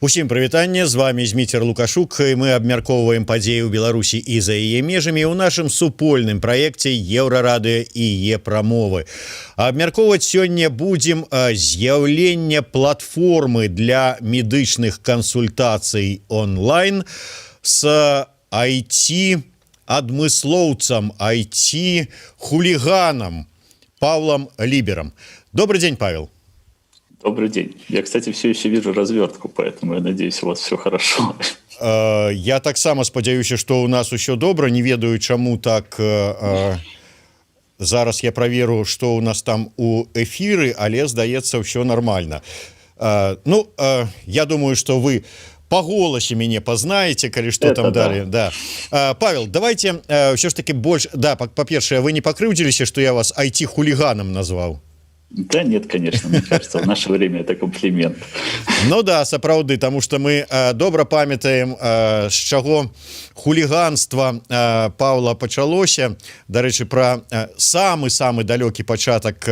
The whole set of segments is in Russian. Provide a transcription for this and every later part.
Усім прывітанне, з вами Зміцер Лукашук, і мы абмяркоўваем падзеі ў Беларусі і за яе межамі ў нашым супольным праекце Еўрарадыё і Е-прамовы. Абмяркоўваць сёння будзем з'яўленне платформы для медычных кансультацый онлайн з IT-адмыслоўцам, IT-хулиганам Павлом Либером. Добрый день, Павел. Добрый день. Я, кстати, все еще вижу развертку, поэтому я надеюсь, у вас все хорошо. Я таксама спадзяюся, што ў нас усё добра, не ведаю, чаму так. Зараз я праверу, што ў нас там у эфіры, але, здаецца, ўсё нармальна. Я думаю, што вы по голосе мяне пазнаеце, калі што там далі. Да. Павел, давайте ўсё ж таки больш... Да, па-першае, вы не пакрыўдзіліся, што я вас IT-хулиганом назваў? Да нет, конечно, мне кажется, в наше время это комплимент. Ну да, сапраўды, тому что мы добра памятаем, з чаго хулиганства Павла пачалося. Дарэчы, про самы-самы далёкі пачатак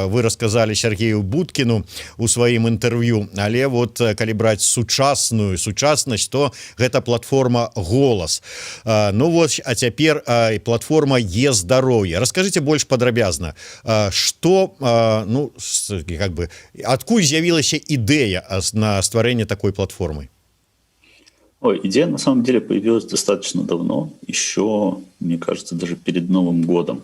вы расказалі Сергею Будкіну у сваім інтэрв'ю, але вот калі браць сучаснасць, то гэта платформа «Голас». Ну вот, а цяпер платформа Е-здароўе. Раскажыце больш падрабязна, што откуль з'явілася идея на створение такой платформы? Идея на самом деле появилась достаточно давно, еще, мне кажется, даже перед Новым годом.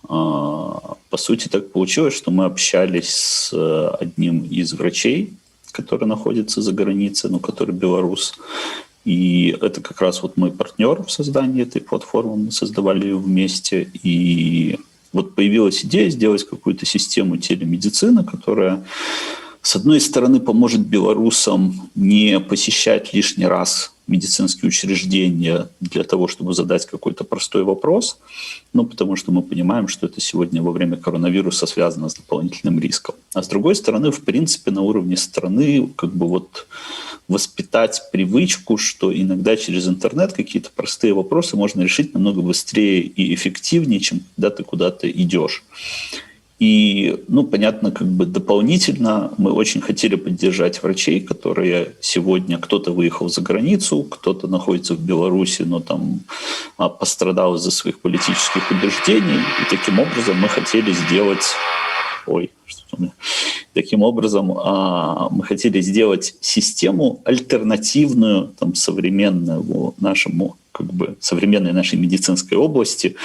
По сути, так получилось, что мы общались с одним из врачей, который находится за границей, который белорус. И это как раз вот мой партнер в создании этой платформы, мы создавали ее вместе, и вот появилась идея сделать какую-то систему телемедицины, которая, с одной стороны, поможет белорусам не посещать лишний раз медицинские учреждения для того, чтобы задать какой-то простой вопрос, потому что мы понимаем, что это сегодня во время коронавируса связано с дополнительным риском. А с другой стороны, в принципе, на уровне страны воспитать привычку, что иногда через интернет какие-то простые вопросы можно решить намного быстрее и эффективнее, чем когда ты куда-то идешь. И, понятно, дополнительно мы очень хотели поддержать врачей, которые сегодня, кто-то выехал за границу, кто-то находится в Беларуси, но там пострадал из-за своих политических убеждений. И таким образом мы хотели сделать... Таким образом, мы хотели сделать систему альтернативную современному нашему, современной нашей медицинской области,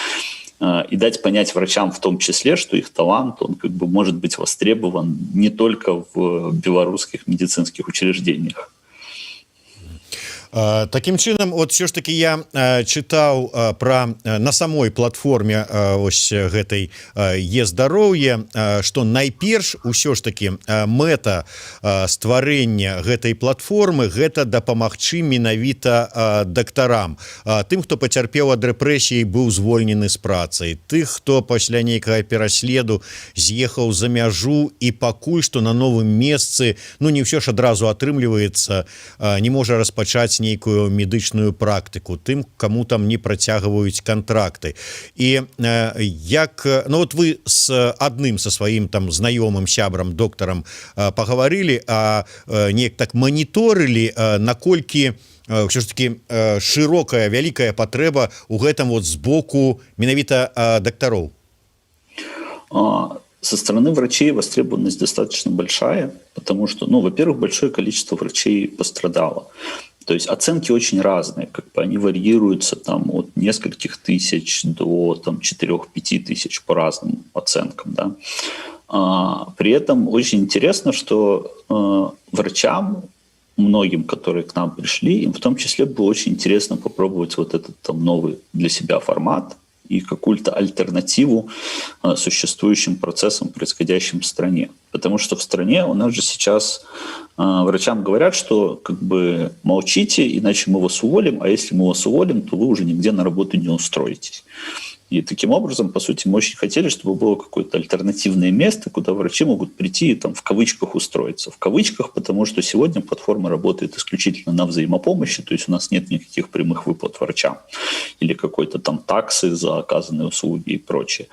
и дать понять врачам в том числе, что их талант, он может быть востребован не только в белорусских медицинских учреждениях. Таким чынам, от все ж таки я чытаў на самой платформе ось гэтай Е-здароўе, што найперш усё ж таки мэта стварэння гэтай платформы гэта дапамагчы менавіта дактарам, тым, хто пацярпеў ад рэпрэсіі, быў звольнены з працай, тых, хто пасля нейкага пераследу з'ехаў за мяжу і пакуль што на новым месцы, не ўсё ж адразу атрымліваецца, не можа распачаць нейкую медычную практыку, тым, каму там не працягваюць кантракты. І вот вы з адным са сваім знаёмым сябрам доктарам пагаварылі, неяк так маніторылі, наколькі ўсё ж таки шырокая, вялікая патрэба ў гэтым з боку менавіта дактароў. Со стороны врачей востребованность достаточно большая, потому что, во-первых, большое количество врачей пострадало. То есть оценки очень разные, они варьируются от нескольких тысяч до 4-5 тысяч по разным оценкам. Да? При этом очень интересно, что врачам, многим, которые к нам пришли, им в том числе было очень интересно попробовать вот этот новый для себя формат и какую-то альтернативу существующим процессам, происходящим в стране. Потому что в стране у нас же сейчас врачам говорят, что молчите, иначе мы вас уволим, а если мы вас уволим, то вы уже нигде на работу не устроитесь. И таким образом, по сути, мы очень хотели, чтобы было какое-то альтернативное место, куда врачи могут прийти и там в кавычках устроиться. В кавычках, потому что сегодня платформа работает исключительно на взаимопомощи, то есть у нас нет никаких прямых выплат врачам или какой-то там таксы за оказанные услуги и прочее.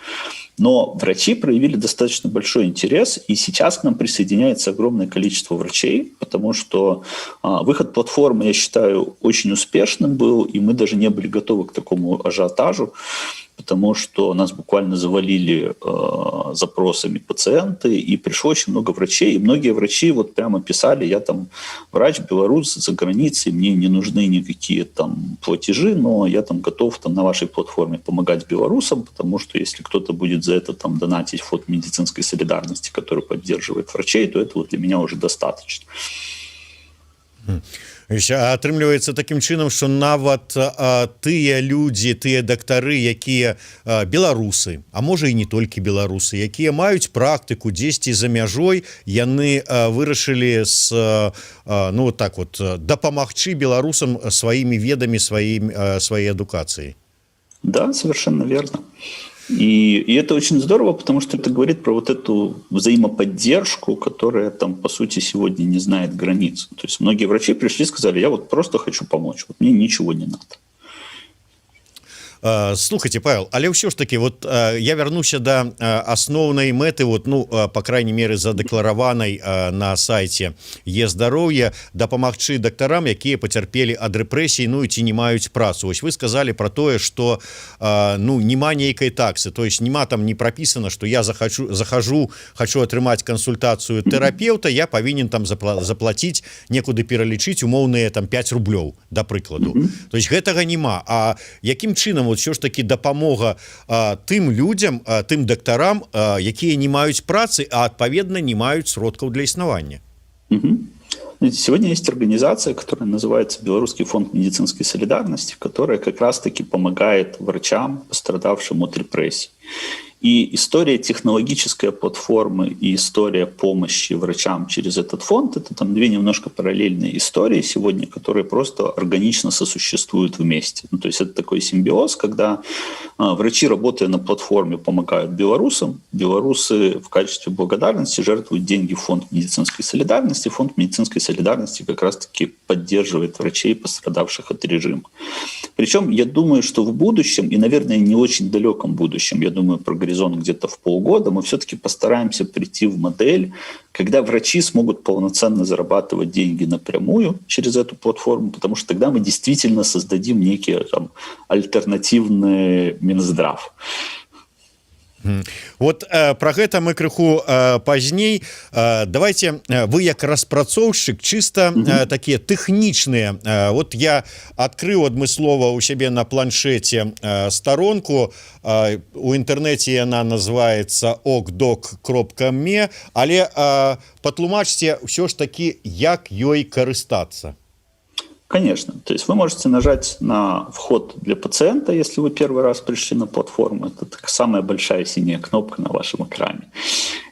Но врачи проявили достаточно большой интерес, и сейчас к нам присоединяется огромное количество врачей, потому что выход платформы, я считаю, очень успешным был, и мы даже не были готовы к такому ажиотажу, потому что нас буквально завалили запросами пациенты, и пришло очень много врачей, и многие врачи вот прямо писали: я там врач белорус за границей, мне не нужны никакие там платежи, но я там готов там на вашей платформе помогать белорусам, потому что если кто-то будет за это там донатить фонд медицинской солидарности, который поддерживает врачей, то это вот для меня уже достаточно. Атрымліваецца такім чынам, што нават тыя людзі, тыя дактары, якія беларусы, а можа і не толькі беларусы, якія маюць практыку дзесьці за мяжой, яны вырашылі ну так вот дапамагчы беларусам сваімі ведамі, сваёй адукацыяй. Да, совершенно верно. И это очень здорово, потому что это говорит про вот эту взаимоподдержку, которая там, по сути, сегодня не знает границ. То есть многие врачи пришли и сказали: я вот просто хочу помочь, вот мне ничего не надо. Слухайте, Павел, але ўсё ж таки вот я вярнуся да асноўнай мэты, вот, ну, по крайней меры, задэклараванай на сайце Е-здароўе, дапамагчы дактарам, якія пацярпелі ад рэпрэсій, ну і ці не маюць працу. Вось вы сказали про тое, что ну, нема нейкай таксы, то есть нема там не прописано, что я хочу атрымаць кансультацыю тэрапеўта, я павінен там заплатіць, некуды пералічыць умоўныя там 5 рублёў, да прыкладу. То есть гэтага нема. А якім чынам ўсё ж таки дапамога тым людзям, тым дактарам, якія не маюць працы, а адпаведна не маюць сродкаў для існавання? Сегодня есть организация, которая называется Белорусский фонд медицинской солидарности, которая как раз-таки помогает врачам, пострадавшим от репрессий. И история технологической платформы и история помощи врачам через этот фонд — это там две немножко параллельные истории сегодня, которые просто органично сосуществуют вместе. Ну, то есть это такой симбиоз, когда врачи, работая на платформе, помогают белорусам, белорусы в качестве благодарности жертвуют деньги в фонд медицинской солидарности. Фонд медицинской солидарности как раз-таки поддерживает врачей, пострадавших от режима. Причем я думаю, что в будущем, и, наверное, не очень далеком будущем, я думаю, про горизонт где-то в полгода, мы все-таки постараемся прийти в модель, когда врачи смогут полноценно зарабатывать деньги напрямую через эту платформу, потому что тогда мы действительно создадим некий там альтернативный Минздрав. Вот про гэта мы крыху пазней. Давайте вы як распрацоўшчык чисто такія тэхнічныя. Вот я адкрыў адмыслова ў сябе на планшете старонку, у інтэрнэце яна называется okdoc.me, але патлумачце ўсё ж таки, як ёй карыстацца. Конечно. То есть вы можете нажать на вход для пациента, если вы первый раз пришли на платформу. Это самая большая синяя кнопка на вашем экране.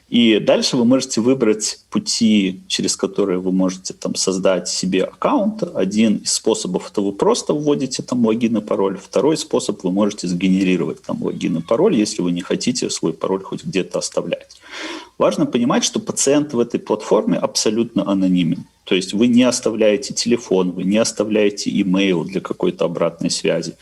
И дальше вы можете выбрать пути, через которые вы можете там создать себе аккаунт. Один из способов — это вы просто вводите там логин и пароль. Второй способ — вы можете сгенерировать там логин и пароль, если вы не хотите свой пароль хоть где-то оставлять. Важно понимать, что пациент в этой платформе абсолютно анонимен. То есть вы не оставляете телефон, вы не оставляете имейл для какой-то обратной связи.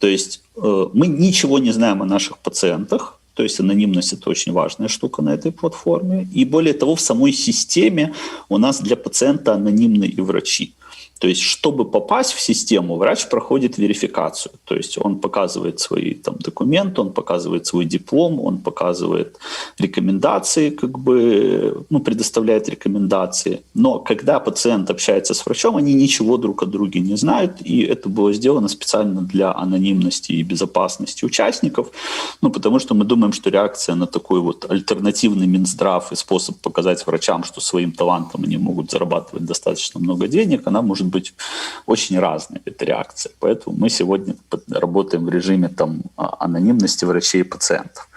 То есть мы ничего не знаем о наших пациентах. То есть анонимность — это очень важная штука на этой платформе. И более того, в самой системе у нас для пациента анонимны и врачи. То есть, чтобы попасть в систему, врач проходит верификацию. То есть он показывает свои там документы, он показывает свой диплом, он показывает рекомендации, как бы, ну, предоставляет рекомендации. Но когда пациент общается с врачом, они ничего друг о друге не знают, и это было сделано специально для анонимности и безопасности участников. Ну, потому что мы думаем, что реакция на такой вот альтернативный Минздрав и способ показать врачам, что своим талантом они могут зарабатывать достаточно много денег, она может быть очень разной, эта реакция. Поэтому мы сегодня работаем в режиме там анонимности врачей и пациентов.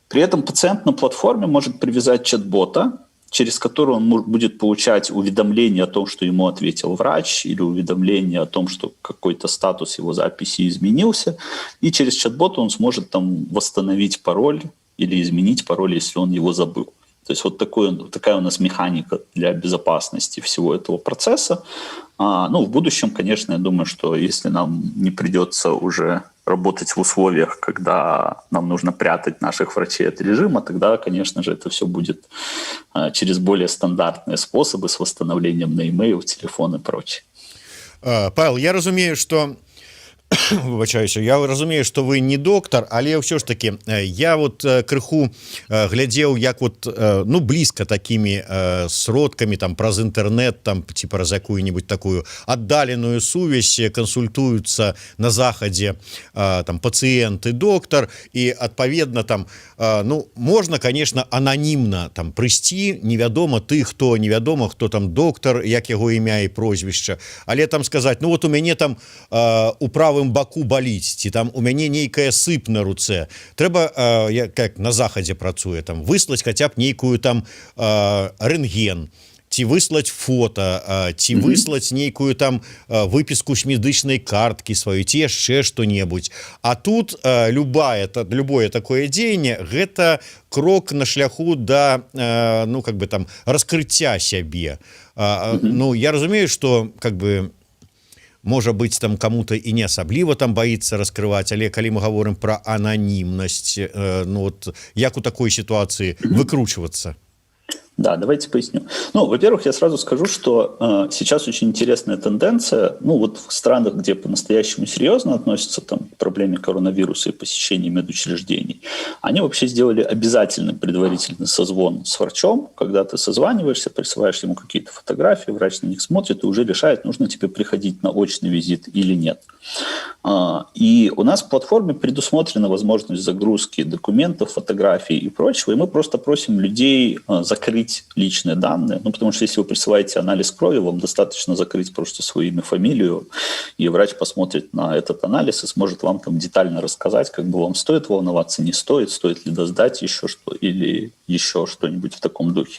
При этом пациент на платформе может привязать чат-бота, через который он будет получать уведомление о том, что ему ответил врач, или уведомление о том, что какой-то статус его записи изменился, и через чат-бот он сможет там восстановить пароль или изменить пароль, если он его забыл. То есть вот такая у нас механика для безопасности всего этого процесса. В будущем, конечно, я думаю, что если нам не придется уже работать в условиях, когда нам нужно прятать наших врачей от режима, тогда, конечно же, это все будет через более стандартные способы с восстановлением на e-mail, телефон и прочее. Павел, я разумею, что выбачаюся, я разумею, што вы не доктар, але ўсё ж таки я вот крыху глядзеў як вот блізка такімі сродкамі там праз інтэрнэт там ці праз якую-нибудь такую аддаленую сувязь кансультуюцца на захадзе там пацыент і доктар, і адпаведна там можна, конечно, ананімна там прыйсці, невядома хто невядома хто там доктар, як яго імя і прозвішча, але там сказаць, вот у мяне там у правым баку баліць, ці там у мяне нейкая сып на руцэ, трэба як на захадзе працуе, там выслаць хаця б нейкую там рэнтген, ці выслаць фота, ці выслаць нейкую там выпіску з медычнай карткі сваёй, ці яшчэ што-небудзь. А тут любое такое дзеянне гэта крок на шляху да там раскрыцця сябе. Я разумею, што можа быць там кому-то і не асабліва там баіцца раскрываць, але калі мы гаворым пра ананімнасць, як у такой сітуацыі выкручвацца? Да, давайте поясню. Во-первых, я сразу скажу, что сейчас очень интересная тенденция. В странах, где по-настоящему серьезно относятся там, к проблеме коронавируса и посещения медучреждений, они вообще сделали обязательный предварительный созвон с врачом, когда ты созваниваешься, присылаешь ему какие-то фотографии, врач на них смотрит и уже решает, нужно тебе приходить на очный визит или нет. И у нас в платформе предусмотрена возможность загрузки документов, фотографий и прочего, и мы просто просим людей закрыть личные данные, потому что если вы присылаете анализ крови, вам достаточно закрыть просто свое имя, фамилию, и врач посмотрит на этот анализ и сможет вам там детально рассказать, вам стоит волноваться, не стоит, стоит ли досдать еще что или еще что-нибудь в таком духе.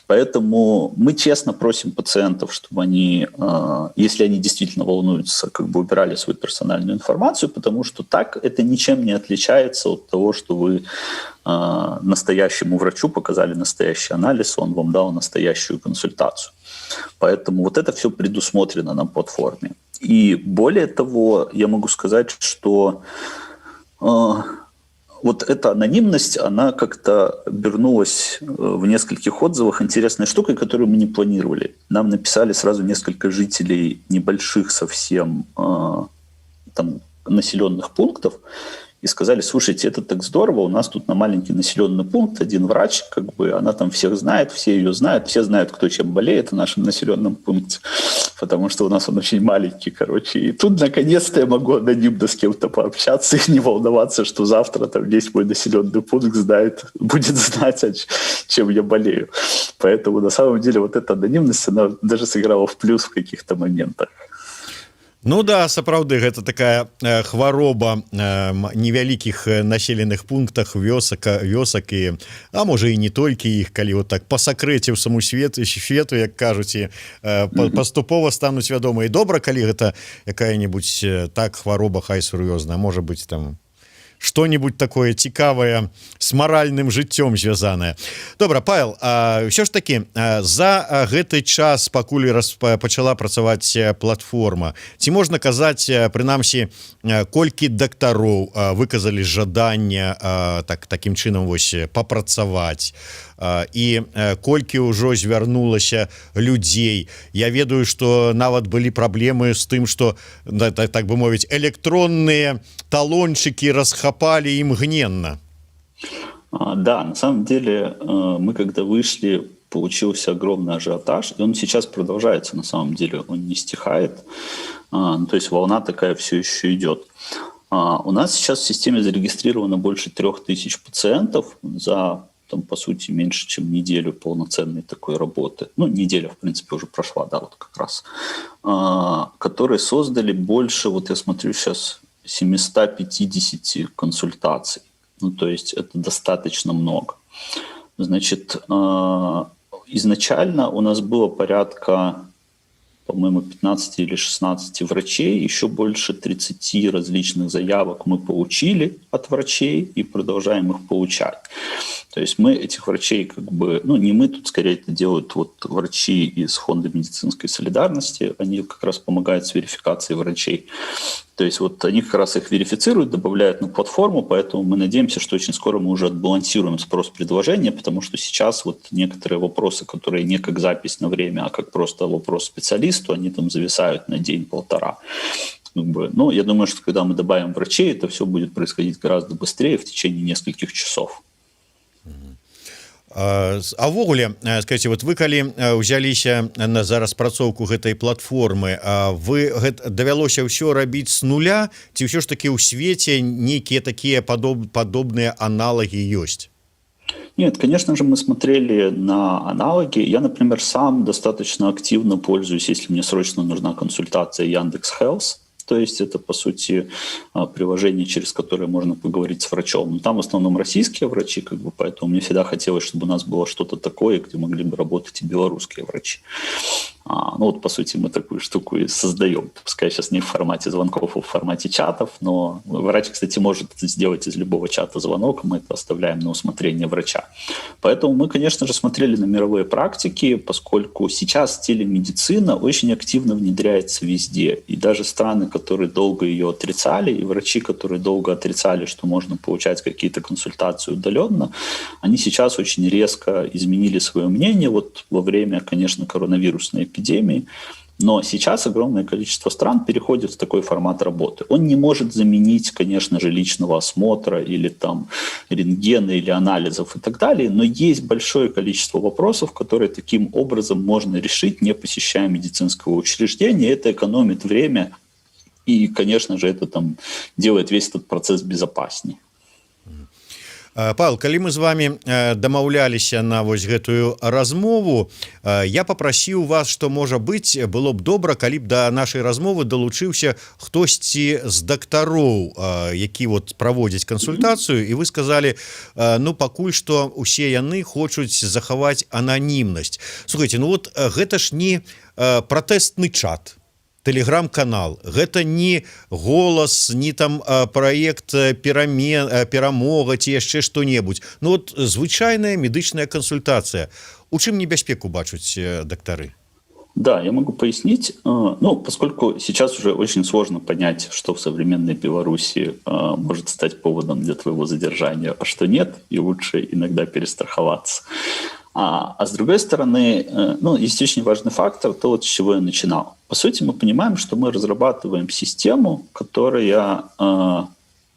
Поэтому мы честно просим пациентов, чтобы они, если они действительно волнуются, убирали свою персональную информацию, потому что так это ничем не отличается от того, что вы настоящему врачу показали настоящий анализ, он вам дал настоящую консультацию. Поэтому вот это все предусмотрено на платформе. И более того, я могу сказать, что вот эта анонимность, она как-то обернулась в нескольких отзывах интересной штукой, которую мы не планировали. Нам написали сразу несколько жителей небольших совсем населенных пунктов, и сказали, слушайте, это так здорово, у нас тут на маленький населенный пункт один врач, она там всех знает, все ее знают, все знают, кто чем болеет в нашем населенном пункте, потому что у нас он очень маленький, И тут, наконец-то, я могу анонимно с кем-то пообщаться и не волноваться, что завтра там весь мой населенный пункт будет знать, чем я болею. Поэтому, на самом деле, вот эта анонимность, она даже сыграла в плюс в каких-то моментах. Да, сапраўды, гэта такая хвароба невялікіх населеных пунктах вёсак і, а можа і не толькі іх, калі вот так па сакрэце ў саму свету, як кажуць, і паступова стануць вядома. І добра, калі гэта якая-небудзь так хвароба, хай сур'ёзная, можа быць там что-нибудь такое цікавае с маральным жыццём звязанае. Добра, Павел, ўсё ж такі за гэты час, пакуль пачала працаваць платформа, ці можна казаць, прынамсі, колькі дактароў выказалі жаданне такім чынам папрацаваць, і колькі ўжо звярнулася людзей? Я ведаю, што нават былі праблемы з тым, што, так бы мовіць, электронныя талончыкі расхапалі імгненна. Да, на самом деле мы когда вышли, получился огромный ажиотаж, и он сейчас продолжается, на самом деле, он не стихает, то есть волна такая все еще идет. У нас сейчас в системе зарегистрировано больше 3000 пациентов за, по сути, меньше, чем неделю полноценной такой работы. Неделя, в принципе, уже прошла, да, вот как раз. Которые создали больше, я смотрю сейчас, 750 консультаций. То есть это достаточно много. Значит, изначально у нас было порядка, по-моему, 15 или 16 врачей, еще больше 30 различных заявок мы получили от врачей и продолжаем их получать. То есть мы этих врачей не мы тут, скорее это делают врачи из Фонда медицинской солидарности, они как раз помогают с верификацией врачей. То есть они как раз их верифицируют, добавляют на платформу, поэтому мы надеемся, что очень скоро мы уже отбалансируем спрос-предложение, потому что сейчас некоторые вопросы, которые не как запись на время, а как просто вопрос специалисту, они там зависают на день-полтора. Я думаю, что когда мы добавим врачей, это все будет происходить гораздо быстрее, в течение нескольких часов. А ўвогуле, скажите, вы калі ўзяліся за распрацоўку гэтай платформы, вы давялося ўсё рабіць з нуля, ці ўсё ж таки ў свеце нейкія такія падобныя аналагі ёсць? Нет, конечно же, мы смотрели на аналоги. Я, например, сам достаточно активно пользуюсь, если мне срочно нужна консультация, Яндекс.Health. То есть это, по сути, приложение, через которое можно поговорить с врачом. Но там в основном российские врачи, поэтому мне всегда хотелось, чтобы у нас было что-то такое, где могли бы работать и белорусские врачи. По сути, мы такую штуку и создаем. Пускай сейчас не в формате звонков, а в формате чатов, но врач, кстати, может сделать из любого чата звонок, мы это оставляем на усмотрение врача. Поэтому мы, конечно же, смотрели на мировые практики, поскольку сейчас телемедицина очень активно внедряется везде. И даже страны, которые долго ее отрицали, и врачи, которые долго отрицали, что можно получать какие-то консультации удаленно, они сейчас очень резко изменили свое мнение во время, конечно, коронавирусной эпидемии. Но сейчас огромное количество стран переходит в такой формат работы. Он не может заменить, конечно же, личного осмотра или рентгена или анализов и так далее, но есть большое количество вопросов, которые таким образом можно решить, не посещая медицинского учреждения. Это экономит время и, конечно же, это делает весь этот процесс безопаснее. Павел, калі мы з вами дамаўляліся на гэтую размову, я попрасіў вас, што можа быць, было б добра, калі б да нашай размовы далучыўся хтосьці з дактароў, які праводзяць кансультацыю, і вы сказалі, пакуль што усе яны хочуць захаваць ананімнасць. Слухайте, гэта ж не пратэстны чат, Телеграм-канал, гэта не голас, не праект перамога ці яшчэ што-небудзь. Звычайная медычная кансультацыя. У чым небяспеку бачуць дактары? Да, я могу пояснить. Поскольку сейчас уже очень сложно понять, что в современной Беларуси может стать поводом для твоего задержания, а что нет, и лучше иногда перестраховаться. А с другой стороны, есть очень важный фактор, то, с чего я начинал. По сути, мы понимаем, что мы разрабатываем систему, которая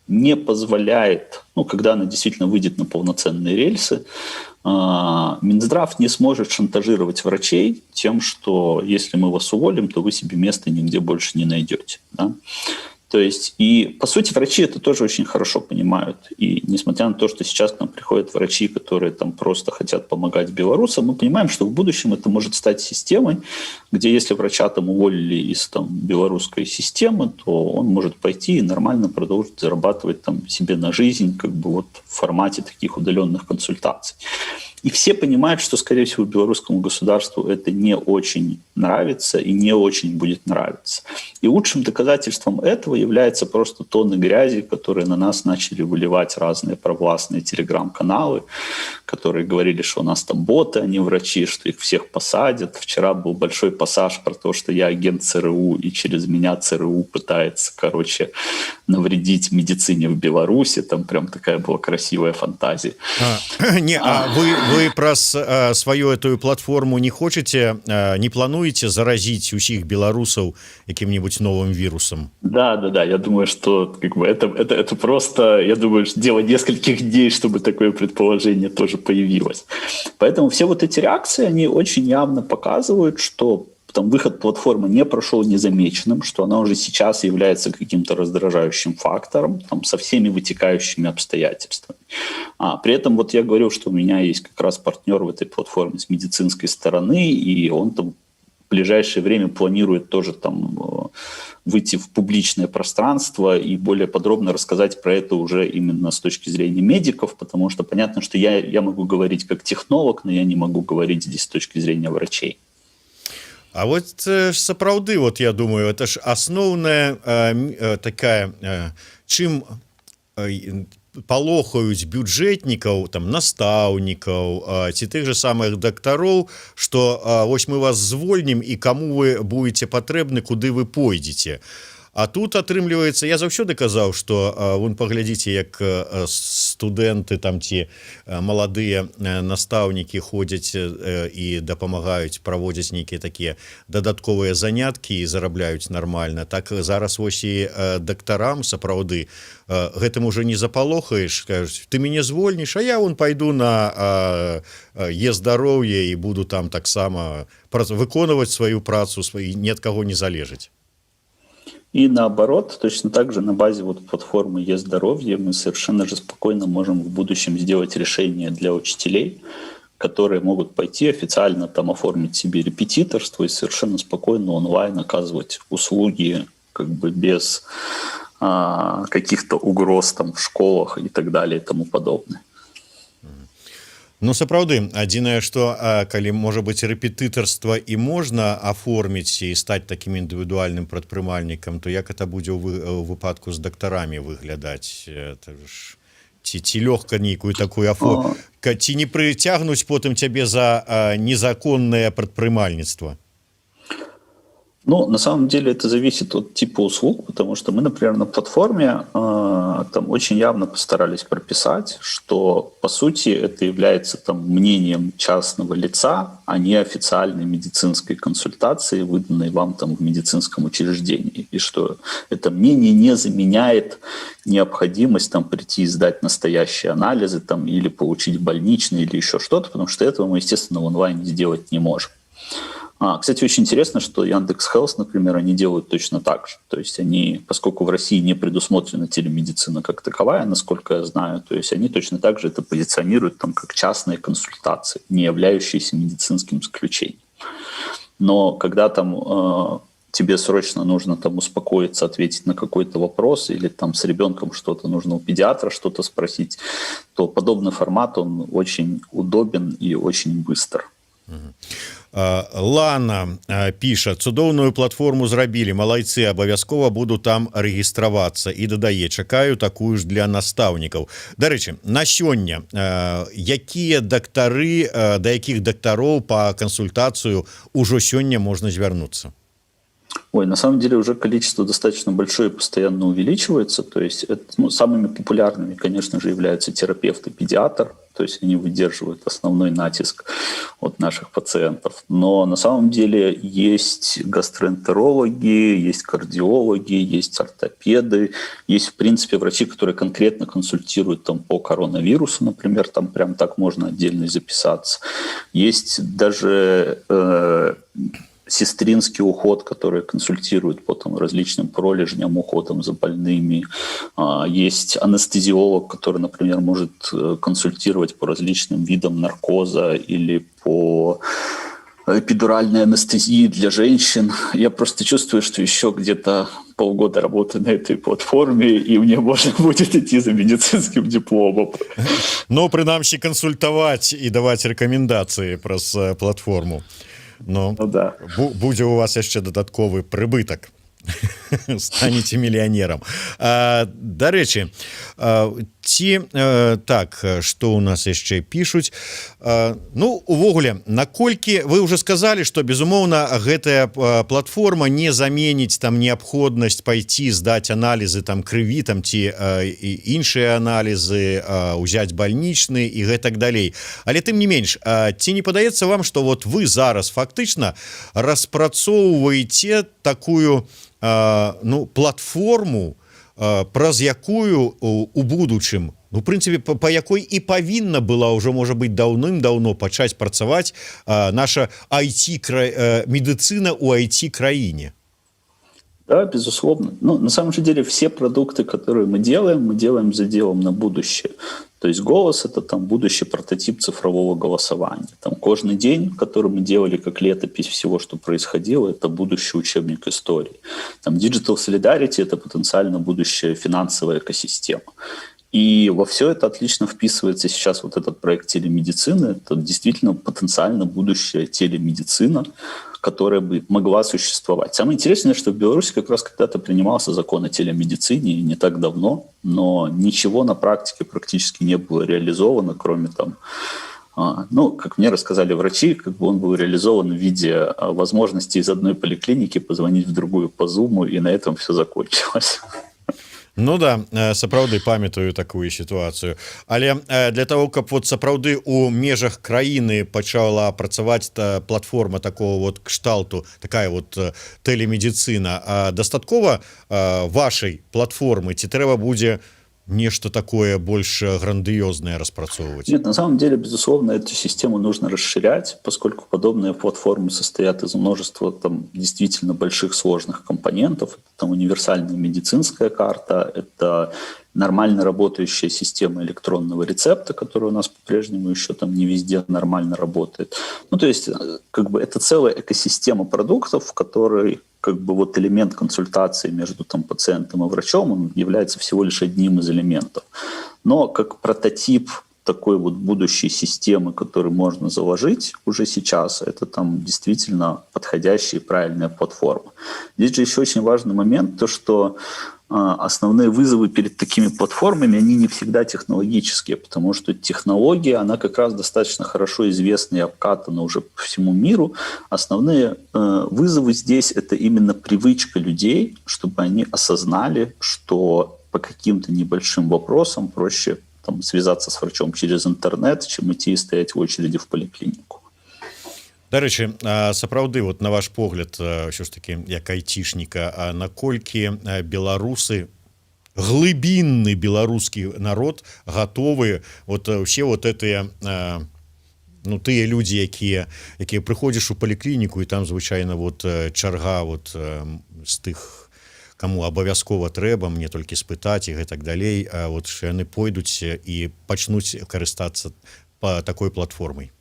не позволяет, когда она действительно выйдет на полноценные рельсы, Минздрав не сможет шантажировать врачей тем, что если мы вас уволим, то вы себе места нигде больше не найдете. Да? То есть, и по сути врачи это тоже очень хорошо понимают. И несмотря на то, что сейчас к нам приходят врачи, которые просто хотят помогать белорусам, мы понимаем, что в будущем это может стать системой, где если врача уволили из белорусской системы, то он может пойти и нормально продолжить зарабатывать себе на жизнь в формате таких удаленных консультаций. И все понимают, что, скорее всего, белорусскому государству это не очень нравится и не очень будет нравиться. И лучшим доказательством этого является просто тонны грязи, которые на нас начали выливать разные провластные телеграм-каналы, которые говорили, что у нас боты, а не врачи, что их всех посадят. Вчера был большой пассаж про то, что я агент ЦРУ, и через меня ЦРУ пытается, навредить медицине в Беларуси. Там прям такая была красивая фантазия. Вы праз сваю эту платформу не хочаце, не плануеце заразіць усіх беларусаў якім-нибудь новым вирусом? Да, я думаю, что это просто, я думаю, дело нескольких дней, чтобы такое предположение тоже появилось. Поэтому все эти реакции, они очень явно показывают, что выход платформы не прошел незамеченным, что она уже сейчас является каким-то раздражающим фактором со всеми вытекающими обстоятельствами. При этом я говорил, что у меня есть как раз партнер в этой платформе с медицинской стороны, и он в ближайшее время планирует тоже выйти в публичное пространство и более подробно рассказать про это уже именно с точки зрения медиков, потому что понятно, что я могу говорить как технолог, но я не могу говорить здесь с точки зрения врачей. А вот сапраўды, вот я думаю, это ж асноўная такая, чым палохаюць бюджэтнікаў, там настаўнікаў ці тых же самых дактароў, што вось мы вас звольнім і каму вы будете патрэбны, куды вы пойдзеце. А тут атрымліваецца, я заўсёды казаў, што вон паглядзіце, як студэнты там ці маладыя настаўнікі ходзяць і дапамагаюць праводзіць нейкія такія дадатковыя заняткі і зарабляюць нармальна. Так зараз вось і дактарам сапраўды гэтым уже не запалохаеш, кажуць, ты мяне звольніш, а я вон пайду на е-здароўе і буду там таксама выконваць сваю працу, ні ад каго не залежыць. И наоборот, точно так же на базе вот платформы Е-здоровье мы совершенно же спокойно можем в будущем сделать решения для учителей, которые могут пойти официально там оформить себе репетиторство и совершенно спокойно онлайн оказывать услуги как бы без каких-то угроз там в школах и так далее и тому подобное. Ну, сапраўды, адзінае, што калі, можа быць, рэпетытарства і можна аформіць і стаць такім індывідуальным прадпрымальнікам, то як это будзе ў выпадку з дактарамі выглядаць? Ці лёгка нейкую такую ці не прыцягнуць потым цябе за незаконнае прадпрымальніцтва? Ну, на самом деле это зависит от типа услуг, потому что мы, например, на платформе там очень явно постарались прописать, что, по сути, это является там мнением частного лица, а не официальной медицинской консультации, выданной вам там в медицинском учреждении. И что это мнение не заменяет необходимость там прийти и сдать настоящие анализы там, или получить больничный или еще что-то, потому что этого мы, естественно, в онлайне сделать не можем. Кстати, очень интересно, что Яндекс.Хелс, например, они делают точно так же. То есть они, поскольку в России не предусмотрена телемедицина как таковая, насколько я знаю, то есть они точно так же это позиционируют там как частные консультации, не являющиеся медицинским заключением. Но когда там тебе срочно нужно там успокоиться, ответить на какой-то вопрос, или там с ребенком что-то нужно у педиатра что-то спросить, то подобный формат, он очень удобен и очень быстр. Лана піша, цудоўную платформу зрабілі, малайцы, абавязкова буду там рэгістравацца, і дадае, чакаю такую ж для настаўнікаў. Дарэчы, на сёння якія дактары, да якіх дактароў па кансультацыю ўжо сёння можна звярнуцца? Ой, на самом деле уже количество достаточно большое и постоянно увеличивается. То есть самыми популярными, конечно же, являются терапевт и педиатр. То есть они выдерживают основной натиск от наших пациентов. Но на самом деле есть гастроэнтерологи, есть кардиологи, есть ортопеды, есть, в принципе, врачи, которые конкретно консультируют там, по коронавирусу, например, там прям так можно отдельно записаться. Есть даже сестринский уход, который консультирует по там, различным пролежням, уходам за больными. Есть анестезиолог, который, например, может консультировать по различным видам наркоза или по эпидуральной анестезии для женщин. Я просто чувствую, что еще где-то полгода работы на этой платформе, и мне можно будет идти за медицинским дипломом. Ну, прынамсі, кансультаваць і даваць рэкамендацыі праз платформу. Ну, да. Будзе у вас яшчэ дадатковы прыбытак. Станеце мільянерам. Дарэчы, ці так, што ў нас яшчэ пішуць? Ну, увогуле, наколькі вы ўжо сказалі, што, безумоўна, гэтая платформа не заменіць там неабходнасць пайти здаць аналізы там крыві там ці іншыя аналізы, узяць бальнічны і гэтак далей. Але тым не менш, ці не падаецца вам, што вот вы зараз фактычна распрацоўваеце такую платформу, праз якую у будучым, ну, в прынцыпе, па якой і павінна была ўжо, можа быць, даўным-даўно пачаць працаваць наша медыцына ў IT-краіне? Да, безусловно. Ну, на самом же деле все продукты, которые мы делаем заделом на будущее. То есть голос — это там будущий прототип цифрового голосования. Там каждый день, который мы делали как летопись всего, что происходило, это будущий учебник истории. Там Digital Solidarity — это потенциально будущая финансовая экосистема. И во все это отлично вписывается сейчас вот этот проект телемедицины. Это действительно потенциально будущая телемедицина, которая бы могла существовать. Самое интересное, что в Беларуси как раз когда-то принимался закон о телемедицине, не так давно, но ничего на практике практически не было реализовано, кроме там, ну, как мне рассказали врачи, как бы он был реализован в виде возможности из одной поликлиники позвонить в другую по Zoom, и на этом все закончилось. Ну да, сапраўды памятаю такую сітуацыю, але для того, каб вот сапраўды у межах краіны пачала працаваць платформа такого вот кшталту, такая вот телемедицина, дастаткова вашай платформы ці трэба будзе нечто такое больше грандиозное распрацоўваць? Нет, на самом деле, безусловно, эту систему нужно расширять, поскольку подобные платформы состоят из множества там действительно больших сложных компонентов. Это там универсальная медицинская карта, это нормально работающая система электронного рецепта, которая у нас по-прежнему еще там не везде нормально работает. Ну, то есть, как бы это целая экосистема продуктов, в которой как бы вот элемент консультации между там пациентом и врачом, он является всего лишь одним из элементов. Но как прототип такой вот будущей системы, которую можно заложить уже сейчас, это там действительно подходящая и правильная платформа. Здесь же еще очень важный момент, то что основные вызовы перед такими платформами, они не всегда технологические, потому что технология, она как раз достаточно хорошо известна и обкатана уже по всему миру. Основные вызовы здесь — это именно привычка людей, чтобы они осознали, что по каким-то небольшим вопросам проще там, связаться с врачом через интернет, чем идти и стоять в очереди в поликлинику. Дарэчы, сапраўды вот на ваш погляд ўсё ж таки як айцішніка, наколькі беларусы, глыбінны беларускі народ готовы вот все вот этыя ну тыя людзі, якія прыходзіш у паліклініку, і там звычайна вот чарга вот з тых, каму абавязкова трэба, мне толькі спытаць і гэтак далей, вот яны пойдуць і пачнуць карыстацца по такой платформой.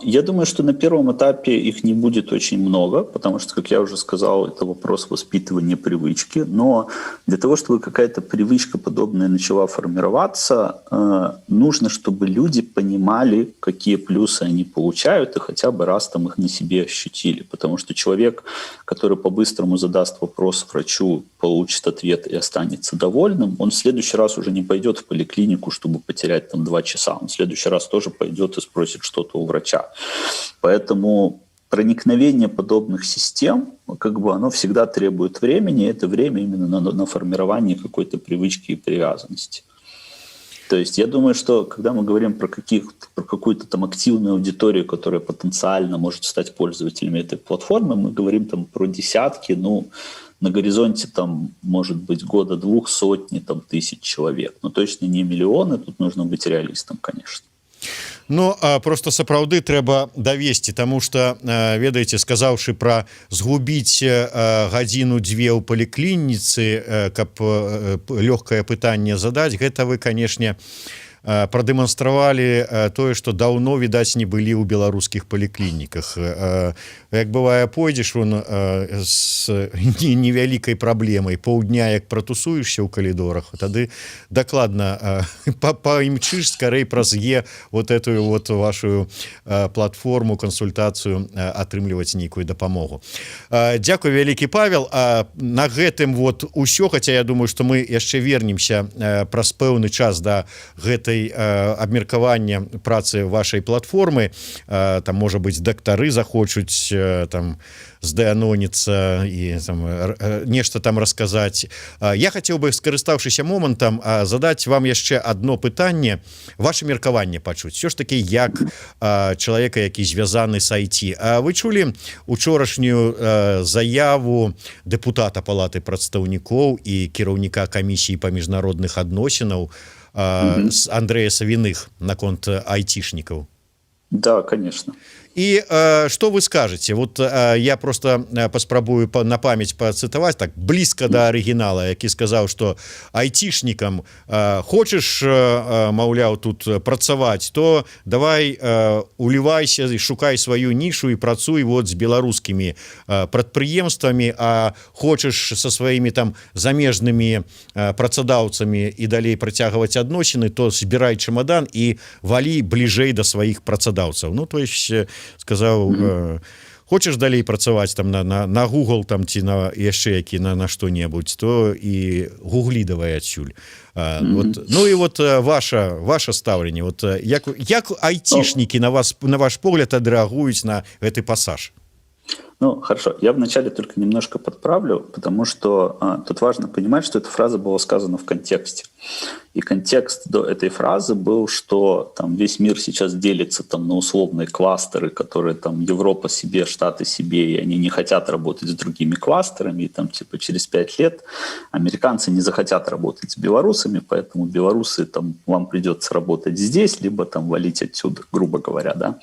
Я думаю, что на первом этапе их не будет очень много, потому что, как я уже сказал, это вопрос воспитывания привычки. Но для того, чтобы какая-то привычка подобная начала формироваться, нужно, чтобы люди понимали, какие плюсы они получают, и хотя бы раз там их на себе ощутили. Потому что человек, который по-быстрому задаст вопрос врачу, получит ответ и останется довольным, он в следующий раз уже не пойдет в поликлинику, чтобы потерять там 2 часа. Он в следующий раз тоже пойдет и спросит что-то у врача. Поэтому проникновение подобных систем, как бы оно всегда требует времени, и это время именно на формирование какой-то привычки и привязанности. То есть я думаю, что когда мы говорим про какую-то там активную аудиторию, которая потенциально может стать пользователями этой платформы, мы говорим там про десятки, ну, на горизонте там может быть года 200 там, тысяч человек, но точно не миллионы, тут нужно быть реалистом, конечно. Ну, просто сапраўды трэба давесці, таму што, ведаеце, сказаўшы пра згубіць гадзіну-дзве ў паліклініцы, каб лёгкае пытанне задаць, гэта вы, канешне, прадэманстравалі тое, што даўно, відаць, не былі ў беларускіх паліклініках. Як бывае, пойдзеш вон з невялікай праблемай, паўдня як пратусуешся ў калідорах, тады дакладна паімчыш скарэй праз вот эту вот вашу платформу, кансультацыю атрымліваць нейкую дапамогу. Дзякуй вялікі, Павел. На гэтым вот усё, хаця я думаю, што мы яшчэ вернемся праз пэўны час да гэтай абмеркавання працы вашай платформы. Там, можа быць, дактары захочуць там зданоніцца і там нешта там расказаць. Я хацеў бы, скарыстаўшыся момантам, задаць вам яшчэ одно пытанне, ваше меркаванне пачуць. Все ж таки, як чалавека, які звязаны з IT. Вы чулі учорашнюю заяву дэпутата Палаты прадстаўнікоў і кіраўніка камісіі па міжнародных адносінаў Андрэя Савіных наконт айцішнікаў? Да, конечно. И что вы скажете? Вот я просто паспрабую на память пацытаваць так близко до оригинала, які сказаў, что айтишникам хочешь, маўляў, тут працаваць, то давай улівайся і шукай сваю нішу і працуй вот з беларускімі прадпрыемствамі, а хочешь со сваімі там замежнымі працадаўцамі і далей працягваць адносіны, то збірай чемодан і валі бліжэй да сваіх працадаўцаў. Ну, то есть сказаў, хочаш далей працаваць там на Google там ці на яшчэ які на што-небудзь, то і гуглі давай адсюль. Вот, ну і вот ваше стаўленне, вот як айцішнікі на ваш погляд адрэагуюць на гэты пасаж? Ну, хорошо. Я вначале только немножко подправлю, потому что тут важно понимать, что эта фраза была сказана в контексте. И контекст до этой фразы был, что там весь мир сейчас делится там на условные кластеры, которые там Европа себе, Штаты себе, и они не хотят работать с другими кластерами, и там типа через 5 лет американцы не захотят работать с белорусами, поэтому белорусы там вам придется работать здесь, либо там валить отсюда, грубо говоря, да.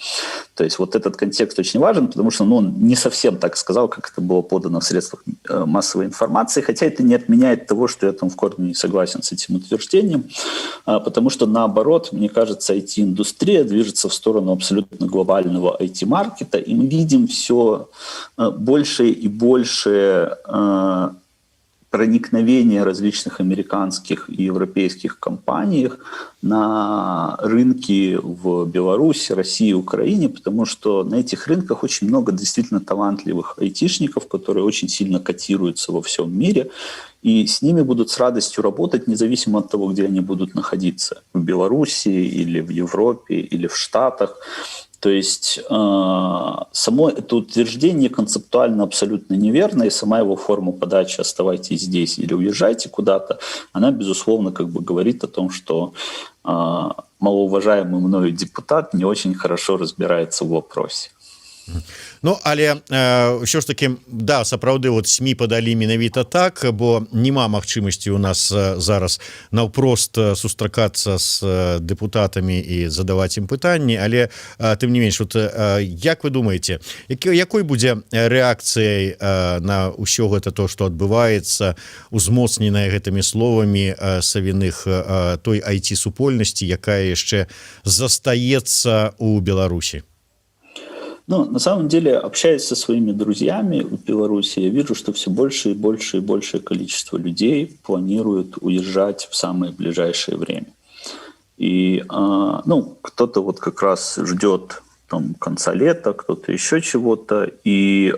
То есть вот этот контекст очень важен, потому что он не совсем так сказал, как это было подано в средствах массовой информации, хотя это не отменяет того, что я там в корне не согласен с этим утверждением, потому что наоборот, мне кажется, IT-индустрия движется в сторону абсолютно глобального IT-маркета, и мы видим все больше и больше проникновение различных американских и европейских компаний на рынки в Беларуси, России, Украине, потому что на этих рынках очень много действительно талантливых айтишников, которые очень сильно котируются во всем мире, и с ними будут с радостью работать, независимо от того, где они будут находиться, в Беларуси или в Европе или в Штатах. То есть само это утверждение концептуально абсолютно неверно, и сама его форма подачи «оставайтесь здесь» или «уезжайте куда-то», она, безусловно, как бы говорит о том, что малоуважаемый мною депутат не очень хорошо разбирается в вопросе. Ну, але ўсё ж таки, да, сапраўды вот СМІ падалі менавіта так, бо няма магчымасці у нас зараз наўпрост сустракацца з дэпутатамі і задаваць ім пытанні, але тым не менш, вот, як вы думаеце, якой будзе рэакцыяй на ўсё гэта то, што адбываецца, узмоцненая гэтымі словамі Савіных той IT-супольнасці, якая яшчэ застаецца у Беларусі? Ну, на самом деле, общаясь со своими друзьями в Беларуси, я вижу, что все больше и больше и большее количество людей планирует уезжать в самое ближайшее время. И, ну, кто-то вот как раз ждет там конца лета, кто-то еще чего-то. И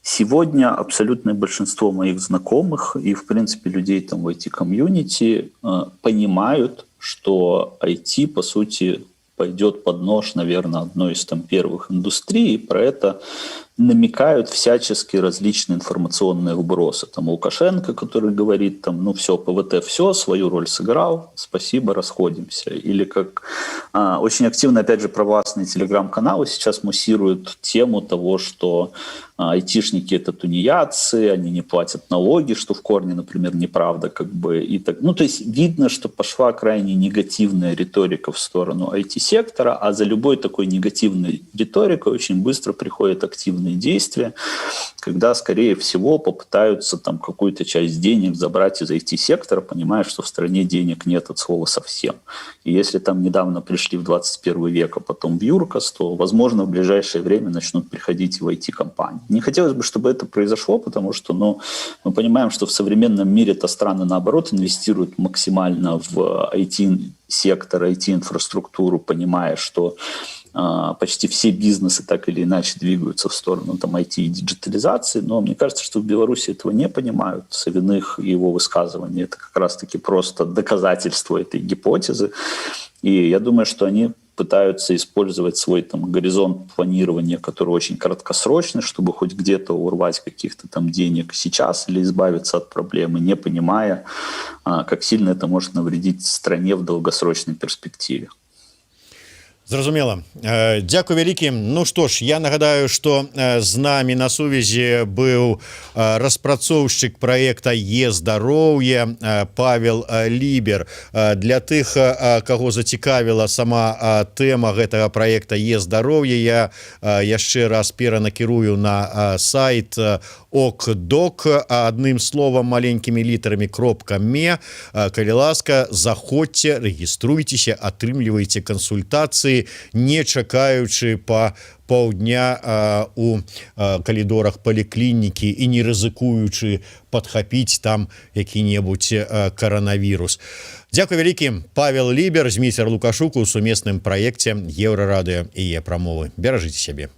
сегодня абсолютное большинство моих знакомых и, в принципе, людей там в IT-комьюнити понимают, что IT, по сути, пойдет под нож, наверное, одной из там первых индустрий, и про это намекают всячески различные информационные вбросы. Там Лукашенко, который говорит, там, ну все, ПВТ все, свою роль сыграл, спасибо, расходимся. Или как очень активно, опять же, провластные телеграм-каналы сейчас муссируют тему того, что айтишники это тунеядцы, они не платят налоги, что в корне, например, неправда, как бы, и так. Ну, то есть видно, что пошла крайне негативная риторика в сторону IT-сектора, а за любой такой негативной риторикой очень быстро приходят активные действия, когда, скорее всего, попытаются там какую-то часть денег забрать из IT-сектора, понимая, что в стране денег нет от слова совсем. И если там недавно пришли в 21 век, а потом в ЮРКОС, то, возможно, в ближайшее время начнут приходить и в IT-компании. Не хотелось бы, чтобы это произошло, потому что, ну, мы понимаем, что в современном мире-то страны, наоборот, инвестируют максимально в IT-сектор, IT-инфраструктуру, понимая, что почти все бизнесы так или иначе двигаются в сторону там, IT и диджитализации, но мне кажется, что в Беларуси этого не понимают. Савиных и его высказывания – это как раз-таки просто доказательство этой гипотезы. И я думаю, что они пытаются использовать свой там, горизонт планирования, который очень краткосрочный, чтобы хоть где-то урвать каких-то там денег сейчас или избавиться от проблемы, не понимая, как сильно это может навредить стране в долгосрочной перспективе. Зразумела. Дзякуй вялікі. Ну што ж, я нагадаю, што з намі на сувязі быў распрацоўшчык праекта Е-здароўе Павел Лібер. Для тых, каго зацікавіла сама тэма гэтага праекта Е-здароўе, я яшчэ раз перанакірую на сайт ОКДОК, адным словам маленькімі літарамі .me. Калі ласка, заходзьце, рэгіструйцеся, атрымлівайце кансультацыі, не чакаючы па паўдня у калідорах паліклінікі і не рызыкуючы падхапіць там які-небудзь каранавірус. Дзякуй вялікі. Павел Лібер, Зміцер Лукашук у сумесным праекце Еўрарадыё і Е-прамовы. Беражыце сябе.